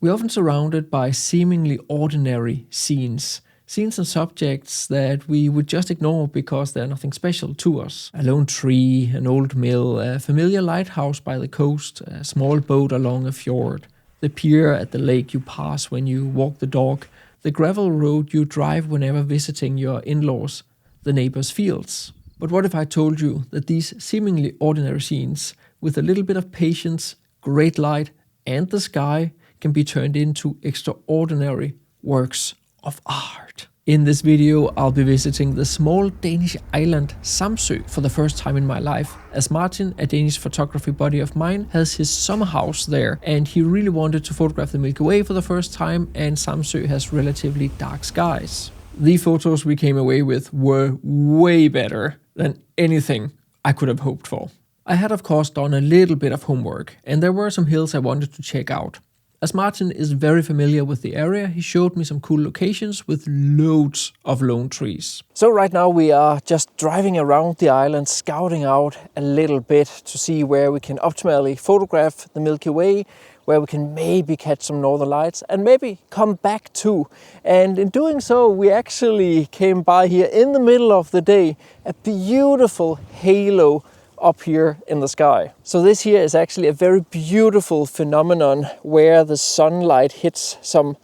We're often surrounded by seemingly ordinary scenes and subjects that we would just ignore because they're nothing special to us. A lone tree, an old mill, a familiar lighthouse by the coast, a small boat along a fjord, the pier at the lake you pass when you walk the dog, the gravel road you drive whenever visiting your in-laws, the neighbor's fields. But what if I told you that these seemingly ordinary scenes, with a little bit of patience, great light, and the sky, can be turned into extraordinary works of art? In this video, I'll be visiting the small Danish island Samsø for the first time in my life, as Martin, a Danish photography buddy of mine, has his summer house there, and he really wanted to photograph the Milky Way for the first time, and Samsø has relatively dark skies. The photos we came away with were way better than anything I could have hoped for. I had of course done a little bit of homework, and there were some hills I wanted to check out. As Martin is very familiar with the area, he showed me some cool locations with loads of lone trees. So right now we are just driving around the island, scouting out a little bit to see where we can optimally photograph the Milky Way, where we can maybe catch some northern lights and maybe come back too. And in doing so, we actually came by here in the middle of the day, a beautiful halo up here in the sky. So this here is actually a very beautiful phenomenon where the sunlight hits some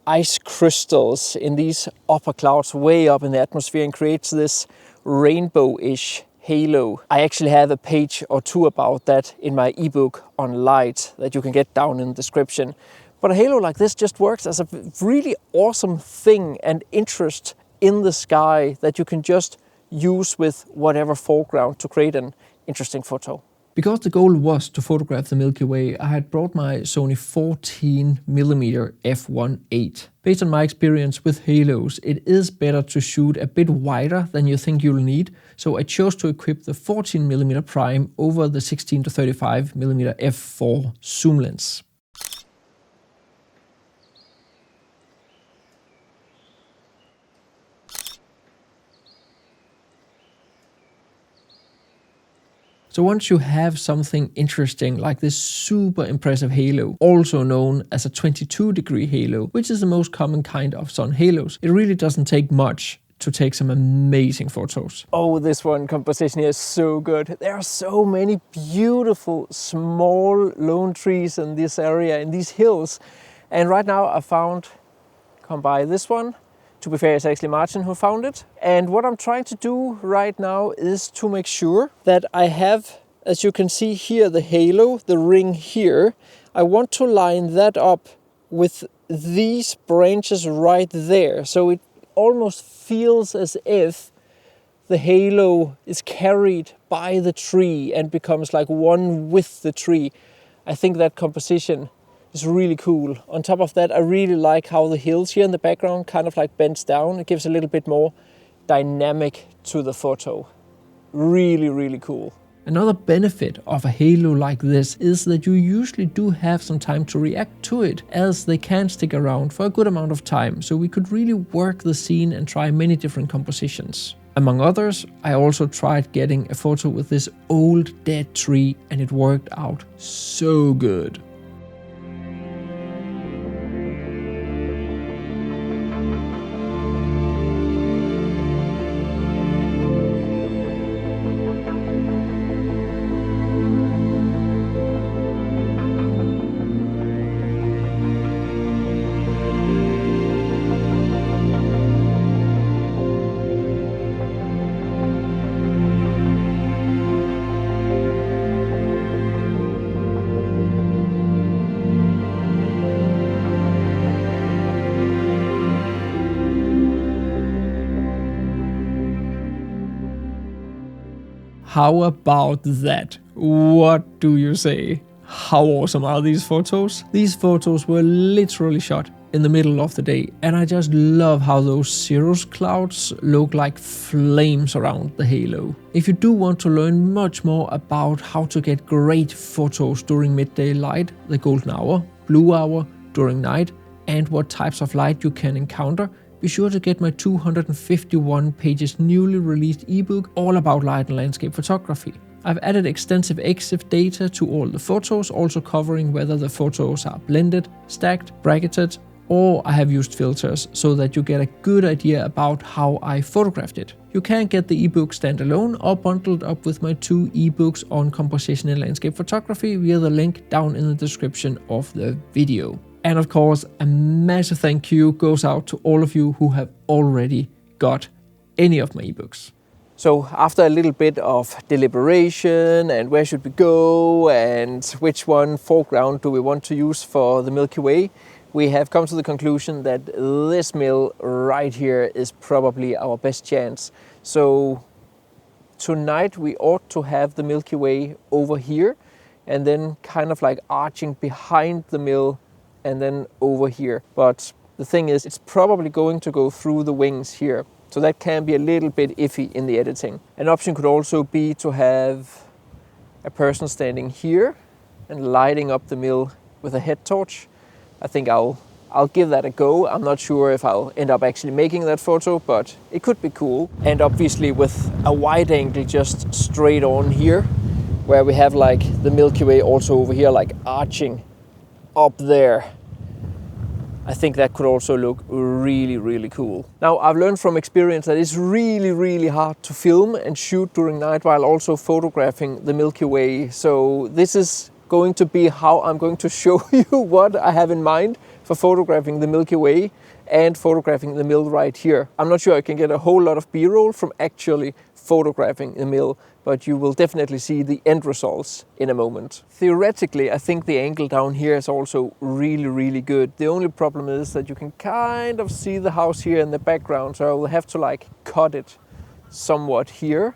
ice crystals in these upper clouds way up in the atmosphere and creates this rainbow-ish halo. I actually have a page or two about that in my ebook on light that you can get down in the description. But a halo like this just works as a really awesome thing and interest in the sky that you can just use with whatever foreground to create an interesting photo. Because the goal was to photograph the Milky Way, I had brought my Sony 14mm f1.8. Based on my experience with halos, it is better to shoot a bit wider than you think you'll need, so I chose to equip the 14mm prime over the 16 to 35mm f4 zoom lens. So once you have something interesting like this super impressive halo, also known as a 22-degree halo, which is the most common kind of sun halos, it really doesn't take much to take some amazing photos. Oh, this one composition here is so good. There are so many beautiful small lone trees in this area, in these hills. And right now I come by this one. To be fair, it's actually Martin who found it. And what I'm trying to do right now is to make sure that I have, as you can see here, the halo, the ring here. I want to line that up with these branches right there. So it almost feels as if the halo is carried by the tree and becomes like one with the tree. I think that composition is really cool. On top of that, I really like how the hills here in the background kind of like bends down. It gives a little bit more dynamic to the photo. Really, really cool. Another benefit of a halo like this is that you usually do have some time to react to it, as they can stick around for a good amount of time, so we could really work the scene and try many different compositions. Among others, I also tried getting a photo with this old dead tree, and it worked out so good. How about that? What do you say? How awesome are these photos? These photos were literally shot in the middle of the day, and I just love how those cirrus clouds look like flames around the halo. If you do want to learn much more about how to get great photos during midday light, the golden hour, blue hour, during night, and what types of light you can encounter, be sure to get my 251 pages newly released ebook all about light and landscape photography. I've added extensive EXIF data to all the photos, also covering whether the photos are blended, stacked, bracketed, or I have used filters so that you get a good idea about how I photographed it. You can get the ebook standalone or bundled up with my 2 ebooks on composition and landscape photography via the link down in the description of the video. And of course, a massive thank you goes out to all of you who have already got any of my ebooks. So after a little bit of deliberation and where should we go and which one foreground do we want to use for the Milky Way, we have come to the conclusion that this mill right here is probably our best chance. So tonight we ought to have the Milky Way over here and then kind of like arching behind the mill and then over here. But the thing is, it's probably going to go through the wings here. So that can be a little bit iffy in the editing. An option could also be to have a person standing here and lighting up the mill with a head torch. I think I'll give that a go. I'm not sure if I'll end up actually making that photo, but it could be cool. And obviously with a wide angle just straight on here, where we have like the Milky Way also over here, like arching up there. I think that could also look really, really cool. Now, I've learned from experience that it's really, really hard to film and shoot during night while also photographing the Milky Way. So this is going to be how I'm going to show you what I have in mind for photographing the Milky Way and photographing the mill right here. I'm not sure I can get a whole lot of B-roll from actually photographing the mill, but you will definitely see the end results in a moment. Theoretically, I think the angle down here is also really, really good. The only problem is that you can kind of see the house here in the background, so I will have to like cut it somewhat here,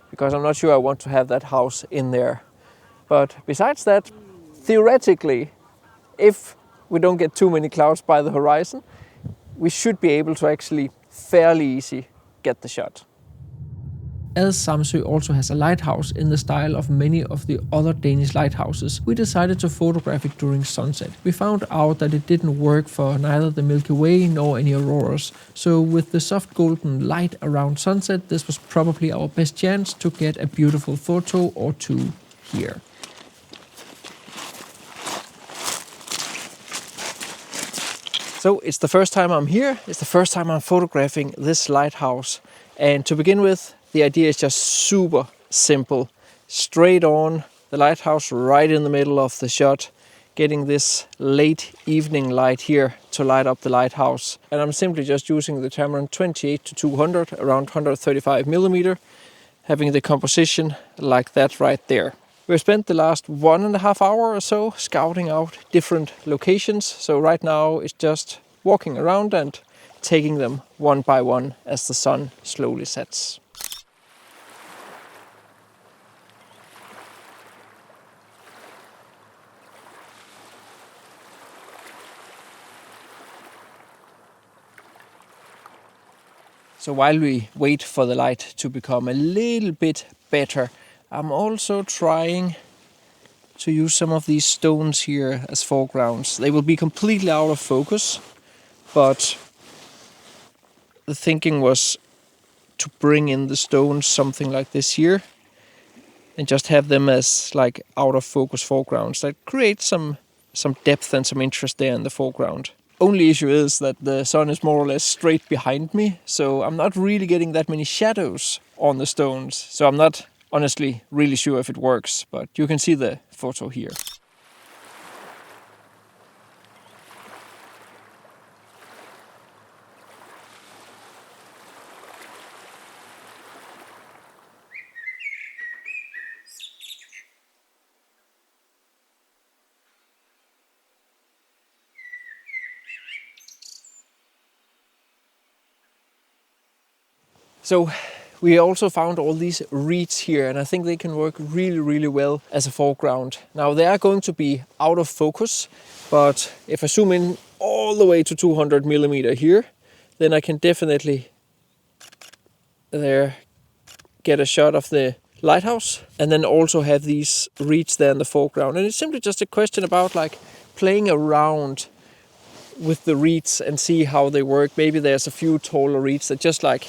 because I'm not sure I want to have that house in there. But besides that, theoretically, if we don't get too many clouds by the horizon, we should be able to actually fairly easy get the shot. As Samsø also has a lighthouse in the style of many of the other Danish lighthouses, we decided to photograph it during sunset. We found out that it didn't work for neither the Milky Way nor any auroras, so with the soft golden light around sunset, this was probably our best chance to get a beautiful photo or two here. So it's the first time I'm here, it's the first time I'm photographing this lighthouse. And to begin with, the idea is just super simple. Straight on, the lighthouse right in the middle of the shot, getting this late evening light here to light up the lighthouse. And I'm simply just using the Tamron 28-200, around 135 millimeter, having the composition like that right there. We've spent the last 1.5 hours or so scouting out different locations. So right now it's just walking around and taking them one by one as the sun slowly sets. So while we wait for the light to become a little bit better, I'm also trying to use some of these stones here as foregrounds. They will be completely out of focus, but the thinking was to bring in the stones something like this here and just have them as like out of focus foregrounds that create some depth and some interest there in the foreground. Only issue is that the sun is more or less straight behind me, so I'm not really getting that many shadows on the stones. So I'm not honestly really sure if it works, but you can see the photo here. So we also found all these reeds here, and I think they can work really, really well as a foreground. Now they are going to be out of focus, but if I zoom in all the way to 200 millimeter here, then I can definitely there get a shot of the lighthouse and then also have these reeds there in the foreground. And it's simply just a question about like playing around with the reeds and see how they work. Maybe there's a few taller reeds that just like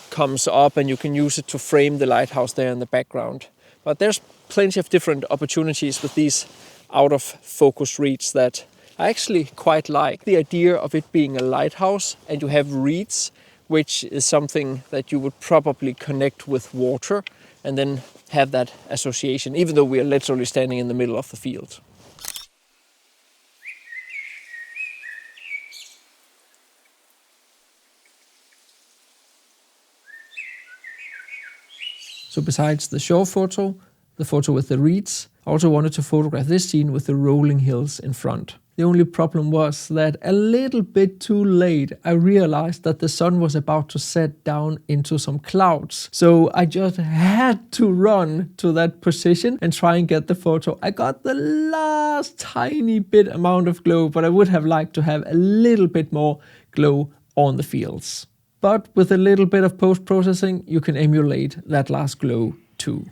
comes up and you can use it to frame the lighthouse there in the background. But there's plenty of different opportunities with these out of focus reeds that I actually quite like. The idea of it being a lighthouse and you have reeds, which is something that you would probably connect with water and then have that association, even though we are literally standing in the middle of the field. So besides the shore photo, the photo with the reeds, I also wanted to photograph this scene with the rolling hills in front. The only problem was that a little bit too late I realized that the sun was about to set down into some clouds. So I just had to run to that position and try and get the photo. I got the last tiny bit amount of glow, but I would have liked to have a little bit more glow on the fields. But with a little bit of post-processing, you can emulate that last glow too.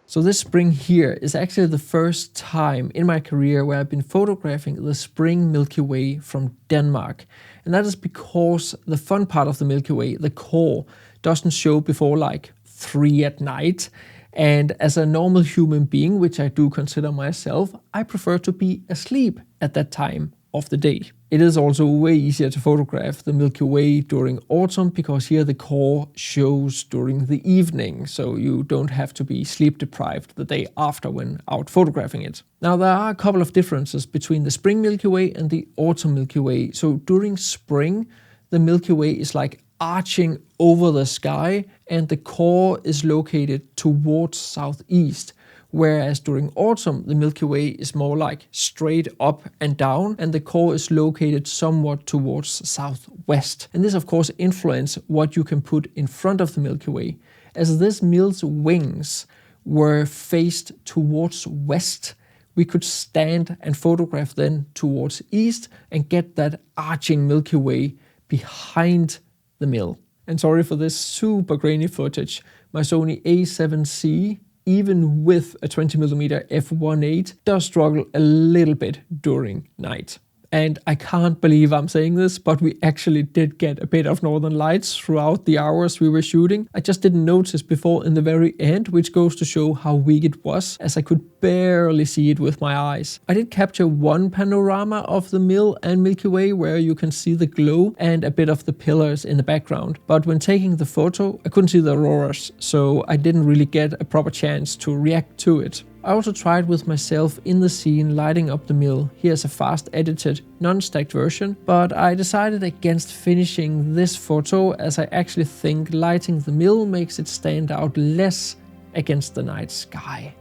So this spring here is actually the first time in my career where I've been photographing the spring Milky Way from Denmark. And that is because the fun part of the Milky Way, the core, doesn't show before like 3 at night. And as a normal human being, which I do consider myself, I prefer to be asleep at that time of the day. It is also way easier to photograph the Milky Way during autumn because here the core shows during the evening, so you don't have to be sleep deprived the day after when out photographing it. Now there are a couple of differences between the spring Milky Way and the autumn Milky Way. So during spring, the Milky Way is like arching over the sky and the core is located towards southeast. Whereas during autumn, the Milky Way is more like straight up and down, and the core is located somewhat towards southwest. And this, of course, influences what you can put in front of the Milky Way. As this mill's wings were faced towards west, we could stand and photograph then towards east and get that arching Milky Way behind the mill. And sorry for this super grainy footage. My Sony A7C, even with a 20mm f1.8, does struggle a little bit during night. And I can't believe I'm saying this, but we actually did get a bit of northern lights throughout the hours we were shooting. I just didn't notice before in the very end, which goes to show how weak it was, as I could barely see it with my eyes. I did capture one panorama of the mill and Milky Way where you can see the glow and a bit of the pillars in the background. But when taking the photo, I couldn't see the auroras, so I didn't really get a proper chance to react to it. I also tried with myself in the scene lighting up the mill. Here's a fast edited, non-stacked version, but I decided against finishing this photo as I actually think lighting the mill makes it stand out less against the night sky.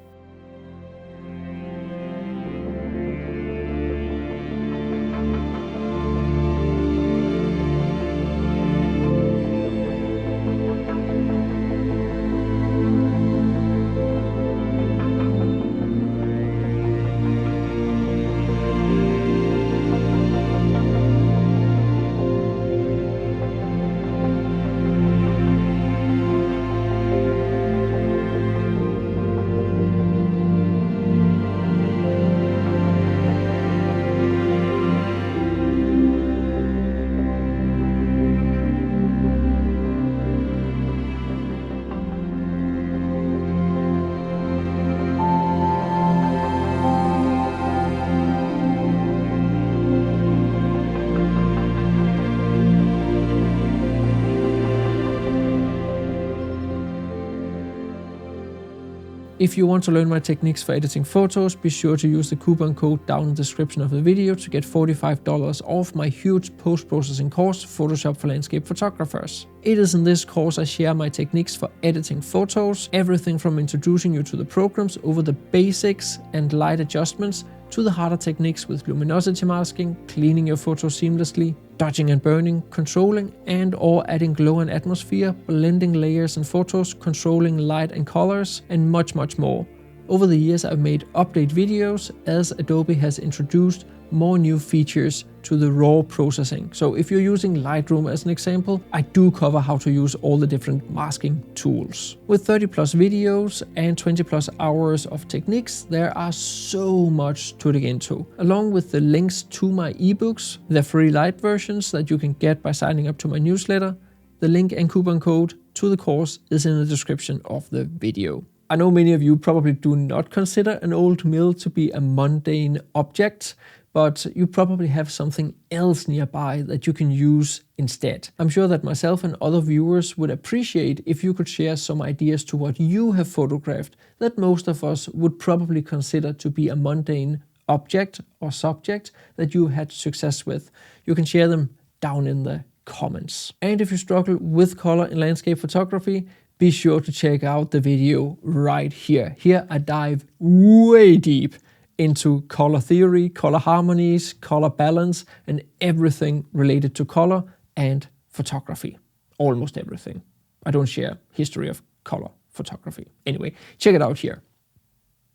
If you want to learn my techniques for editing photos, be sure to use the coupon code down in the description of the video to get $45 off my huge post-processing course, Photoshop for Landscape Photographers. It is in this course I share my techniques for editing photos, everything from introducing you to the programs over the basics and light adjustments to the harder techniques with luminosity masking, cleaning your photos seamlessly, dodging and burning, controlling and or adding glow and atmosphere, blending layers in photos, controlling light and colors, and much more. Over the years I've made update videos as Adobe has introduced more new features to the raw processing. So if you're using Lightroom as an example, I do cover how to use all the different masking tools. With 30 plus videos and 20 plus hours of techniques, there are so much to dig into. Along with the links to my ebooks, the free light versions that you can get by signing up to my newsletter, the link and coupon code to the course is in the description of the video. I know many of you probably do not consider an old mill to be a mundane object, but you probably have something else nearby that you can use instead. I'm sure that myself and other viewers would appreciate if you could share some ideas to what you have photographed that most of us would probably consider to be a mundane object or subject that you had success with. You can share them down in the comments. And if you struggle with color in landscape photography, be sure to check out the video right here. Here I dive way deep into color theory, color harmonies, color balance, and everything related to color and photography. Almost everything. I don't share history of color photography. Anyway, check it out here.